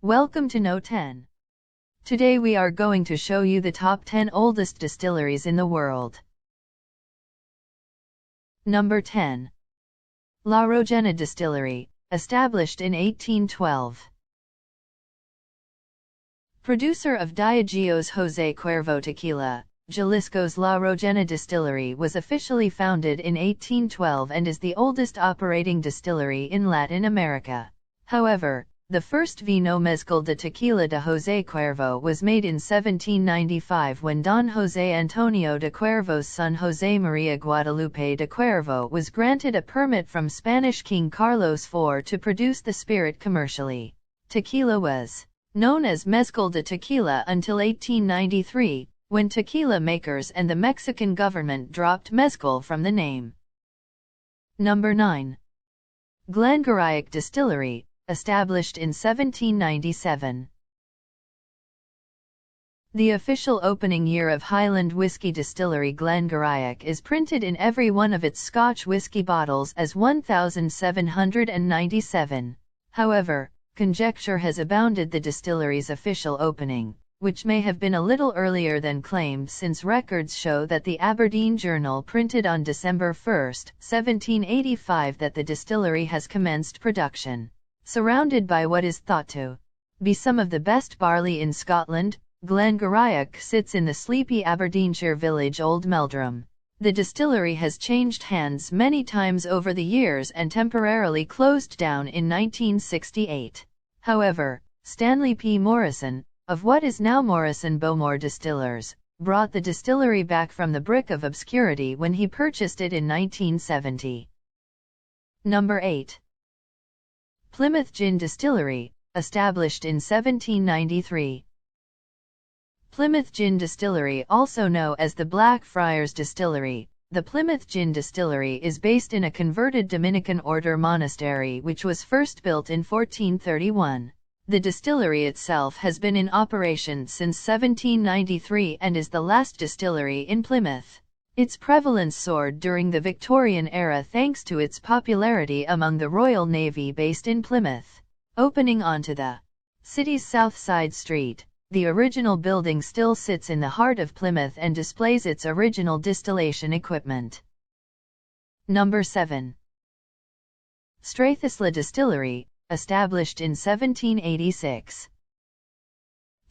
Welcome to Note 10. Today we are going to show you the top 10 oldest distilleries in the world. Number 10. La Rogena Distillery, established in 1812. Producer of Diageo's José Cuervo tequila, Jalisco's La Rogena Distillery was officially founded in 1812 and is the oldest operating distillery in Latin America. However, the first vino mezcal de tequila de José Cuervo was made in 1795 when Don José Antonio de Cuervo's son José María Guadalupe de Cuervo was granted a permit from Spanish King Carlos IV to produce the spirit commercially. Tequila was known as mezcal de tequila until 1893, when tequila makers and the Mexican government dropped mezcal from the name. Number 9. Glen Garioch Distillery, established in 1797. The official opening year of Highland Whiskey Distillery Glen Garioch is printed in every one of its Scotch whisky bottles as 1797. However, conjecture has abounded the distillery's official opening, which may have been a little earlier than claimed, since records show that the Aberdeen Journal printed on December 1, 1785 that the distillery has commenced production. Surrounded by what is thought to be some of the best barley in Scotland, Glen Garioch sits in the sleepy Aberdeenshire village Old Meldrum. The distillery has changed hands many times over the years and temporarily closed down in 1968. However, Stanley P. Morrison, of what is now Morrison Bowmore Distillers, brought the distillery back from the brink of obscurity when he purchased it in 1970. Number 8. Plymouth Gin Distillery, established in 1793. Plymouth Gin Distillery, also known as the Blackfriars Distillery, the Plymouth Gin Distillery is based in a converted Dominican order monastery which was first built in 1431. The distillery itself has been in operation since 1793 and is the last distillery in Plymouth. Its prevalence soared during the Victorian era thanks to its popularity among the Royal Navy based in Plymouth. Opening onto the city's south side street, the original building still sits in the heart of Plymouth and displays its original distillation equipment. Number 7. Strathisla Distillery, established in 1786.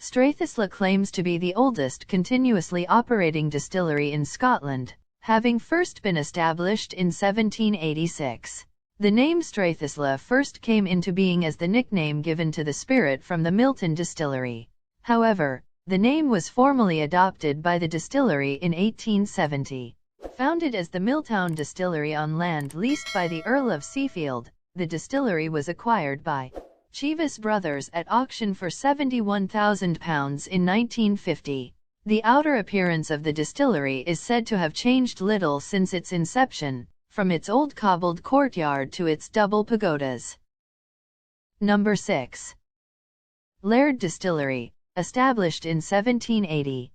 Strathisla claims to be the oldest continuously operating distillery in Scotland, having first been established in 1786. The name Strathisla first came into being as the nickname given to the spirit from the Milton distillery. However, the name was formally adopted by the distillery in 1870. Founded as the Milltown Distillery on land leased by the Earl of Seafield, the distillery was acquired by Chevis Brothers at auction for £71,000 in 1950. The outer appearance of the distillery is said to have changed little since its inception, from its old cobbled courtyard to its double pagodas. Number 6. Laird Distillery, established in 1780.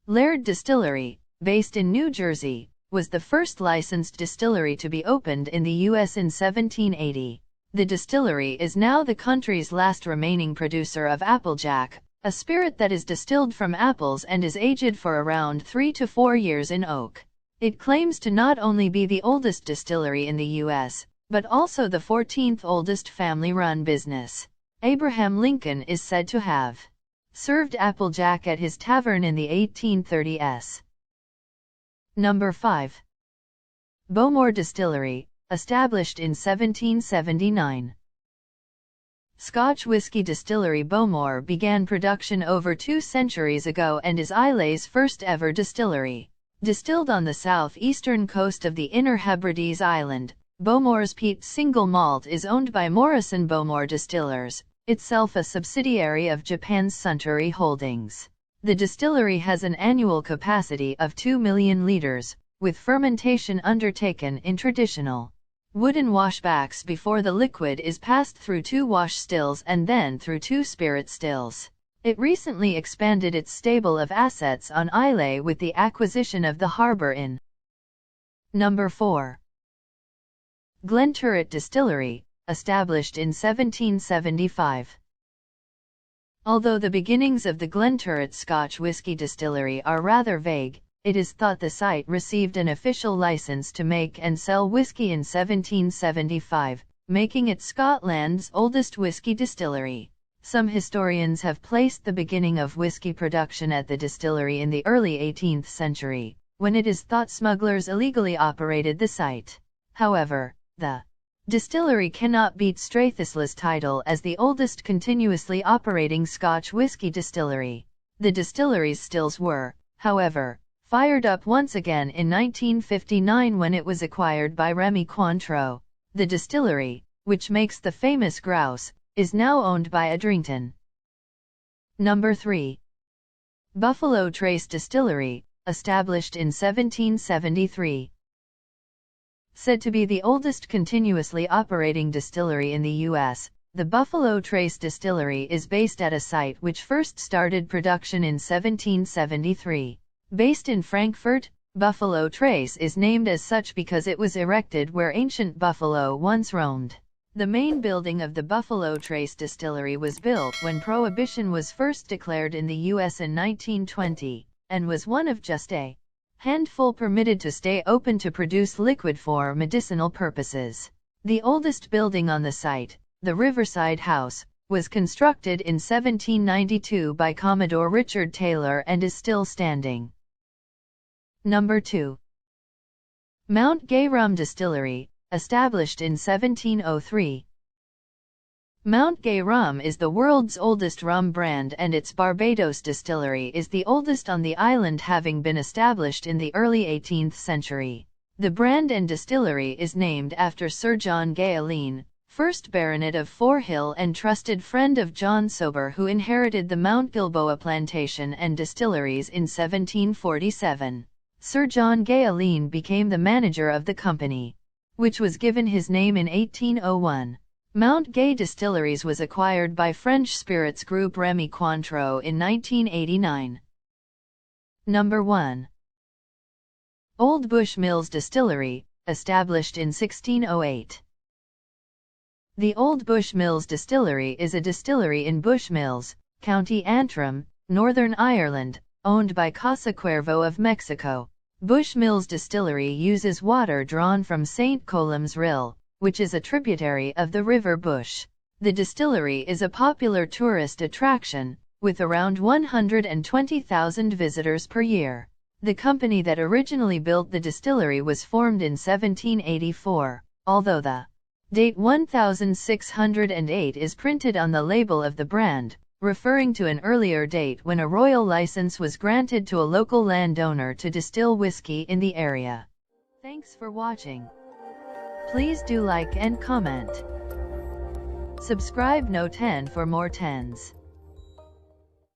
Laird Distillery, based in New Jersey, was the first licensed distillery to be opened in the U.S. in 1780. The distillery is now the country's last remaining producer of Applejack, a spirit that is distilled from apples and is aged for around 3 to 4 years in oak. It claims to not only be the oldest distillery in the U.S., but also the 14th oldest family-run business. Abraham Lincoln is said to have served Applejack at his tavern in the 1830s. Number 5. Bowmore Distillery, established in 1779. Scotch whisky distillery Bowmore began production over 2 centuries ago and is Islay's first ever distillery. Distilled on the southeastern coast of the Inner Hebrides Island, Bowmore's peat single malt is owned by Morrison Bowmore Distillers, itself a subsidiary of Japan's Suntory Holdings. The distillery has an annual capacity of 2 million liters, with fermentation undertaken in traditional wooden washbacks before the liquid is passed through 2 wash stills and then through 2 spirit stills. It recently expanded its stable of assets on Islay with the acquisition of the harbour in. Number 4. Glenturret Distillery, established in 1775. Although the beginnings of the Glenturret Scotch whisky distillery are rather vague, it is thought the site received an official license to make and sell whisky in 1775, making it Scotland's oldest whisky distillery. Some historians have placed the beginning of whisky production at the distillery in the early 18th century, when it is thought smugglers illegally operated the site. However, the distillery cannot beat Strathisla's title as the oldest continuously operating Scotch whisky distillery. The distillery's stills were, however, fired up once again in 1959 when it was acquired by Remy Cointreau. The distillery, which makes the famous grouse, is now owned by Adrington. Number 3. Buffalo Trace Distillery, established in 1773. Said to be the oldest continuously operating distillery in the U.S., the Buffalo Trace Distillery is based at a site which first started production in 1773. Based in Frankfurt, Buffalo Trace is named as such because it was erected where ancient buffalo once roamed. The main building of the Buffalo Trace Distillery was built when Prohibition was first declared in the U.S. in 1920, and was one of just a handful permitted to stay open to produce liquid for medicinal purposes. The oldest building on the site, the Riverside House, was constructed in 1792 by Commodore Richard Taylor and is still standing. Number 2. Mount Gay Rum Distillery, established in 1703. Mount Gay Rum is the world's oldest rum brand, and its Barbados distillery is the oldest on the island, having been established in the early 18th century. The brand and distillery is named after Sir John Gay Aleene, 1st Baronet of Forehill and trusted friend of John Sober, who inherited the Mount Gilboa plantation and distilleries in 1747. Sir John Gay Aleene became the manager of the company, which was given his name in 1801. Mount Gay Distilleries was acquired by French spirits group Remy Cointreau in 1989. Number 1. Old Bush Mills Distillery, established in 1608. The Old Bush Mills Distillery is a distillery in Bushmills, County Antrim, Northern Ireland, owned by Casa Cuervo of Mexico. Bush Mills Distillery uses water drawn from St. Colum's Rill, which is a tributary of the River Bush. The distillery is a popular tourist attraction, with around 120,000 visitors per year. The company that originally built the distillery was formed in 1784, although the date 1608 is printed on the label of the brand, referring to an earlier date when a royal license was granted to a local landowner to distill whiskey in the area. Thanks for watching. Please do like and comment. Subscribe No 10 for more 10s.